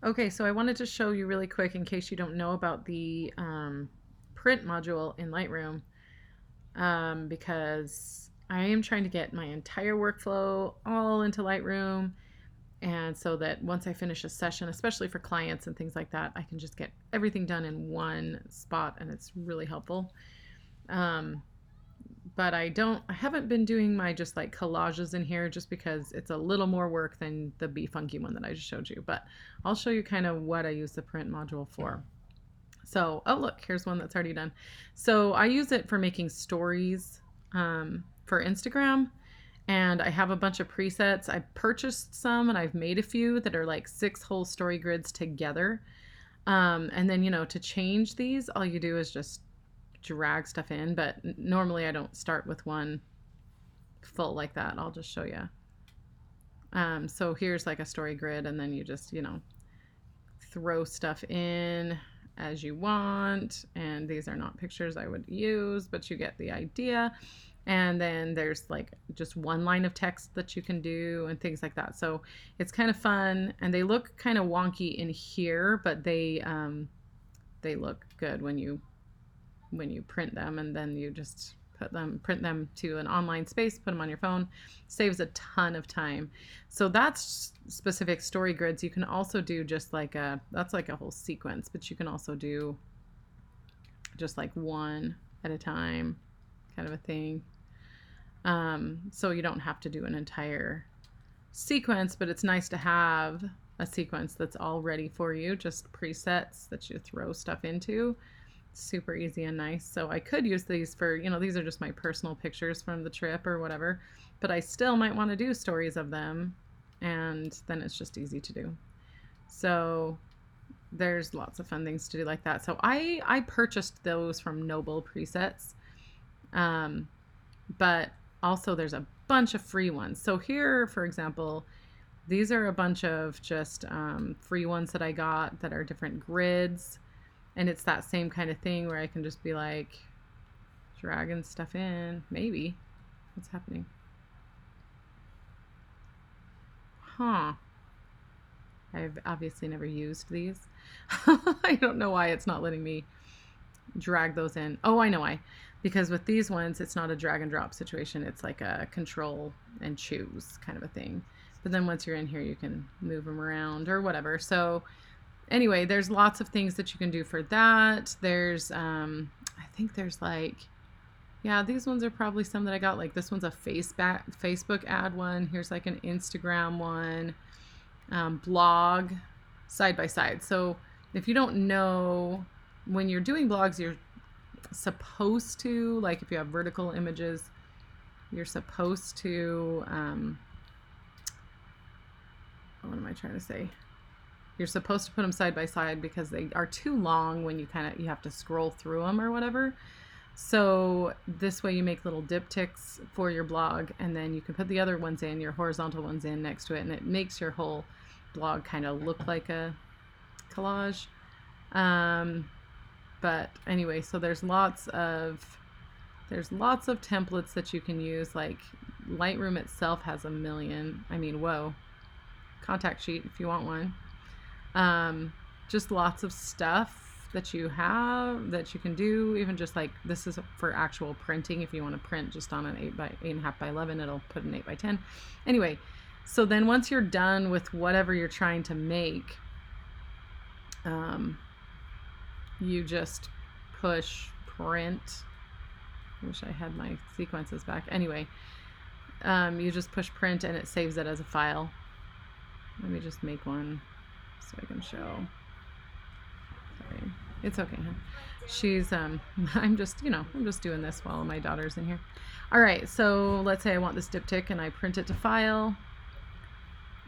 Okay, so I wanted to show you really quick in case you don't know about the print module in Lightroom, because I am trying to get my entire workflow all into Lightroom, and so that once I finish a session, especially for clients and things like that, I can just get everything done in one spot, and it's really helpful. Um, but I haven't been doing my just like collages in here just because it's a little more work than the Be Funky one that I just showed you. But I'll show you kind of what I use the print module for. So, oh look, here's one that's already done. So I use it for making stories for Instagram, and I have a bunch of presets. I purchased some and I've made a few that are like 6 whole story grids together. And then, to change these, all you do is just drag stuff in, but normally I don't start with one full like that. I'll just show you. So here's like a story grid, and then you just, throw stuff in as you want. And these are not pictures I would use, but you get the idea. And then there's like just one line of text that you can do and things like that. So it's kind of fun, and they look kind of wonky in here, but they look good when you print them, and then you just print them to an online space, put them on your phone. Saves a ton of time. So that's specific story grids. You can also do just like that's like a whole sequence, but you can also do just like one at a time kind of a thing. So you don't have to do an entire sequence, but it's nice to have a sequence that's all ready for you, just presets that you throw stuff into. Super easy and nice. So I could use these for, these are just my personal pictures from the trip or whatever, but I still might want to do stories of them, and then it's just easy to do. So there's lots of fun things to do like that. So I purchased those from Noble Presets, but also there's a bunch of free ones. So here, for example, these are a bunch of just free ones that I got that are different grids. And it's that same kind of thing where I can just be like dragging stuff in. Maybe. What's happening? Huh. I've obviously never used these. I don't know why it's not letting me drag those in. Oh, I know why. Because with these ones, it's not a drag and drop situation. It's like a control and choose kind of a thing. But then once you're in here, you can move them around or whatever. So anyway, there's lots of things that you can do for that. There's, I think there's like, yeah, these ones are probably some that I got. Like this one's a Facebook ad one. Here's like an Instagram one, blog, side by side. So if you don't know, when you're doing blogs, you're supposed to, like if you have vertical images, you're supposed to, what am I trying to say? You're supposed to put them side by side because they are too long when you have to scroll through them or whatever. So this way you make little diptychs for your blog, and then you can put the other ones in, your horizontal ones in next to it, and it makes your whole blog kind of look like a collage. But anyway, so there's lots of templates that you can use. Like Lightroom itself has a million. I mean, whoa. Contact sheet if you want one. Just lots of stuff that you have that you can do. Even just like this is for actual printing. If you want to print just on an 8.5 by 11, it'll put an 8 by 10. Anyway, so then once you're done with whatever you're trying to make, you just push print. I wish I had my sequences back. Anyway, you just push print and it saves it as a file. Let me just make one so I can show. Sorry, it's okay, huh? She's I'm just doing this while my daughter's in here. All right, so let's say I want this diptych and I print it to file,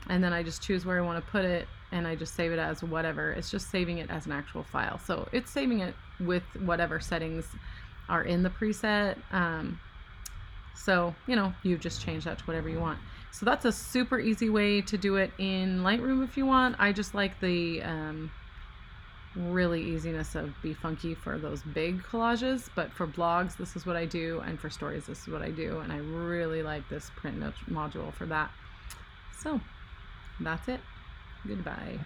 and then I just choose where I want to put it, and I just save it as whatever. It's just saving it as an actual file. So it's saving it with whatever settings are in the preset. So, you just change that to whatever you want. So that's a super easy way to do it in Lightroom if you want. I just like the really easiness of Be Funky for those big collages, but for blogs, this is what I do, and for stories, this is what I do, and I really like this print module for that. So that's it. Goodbye.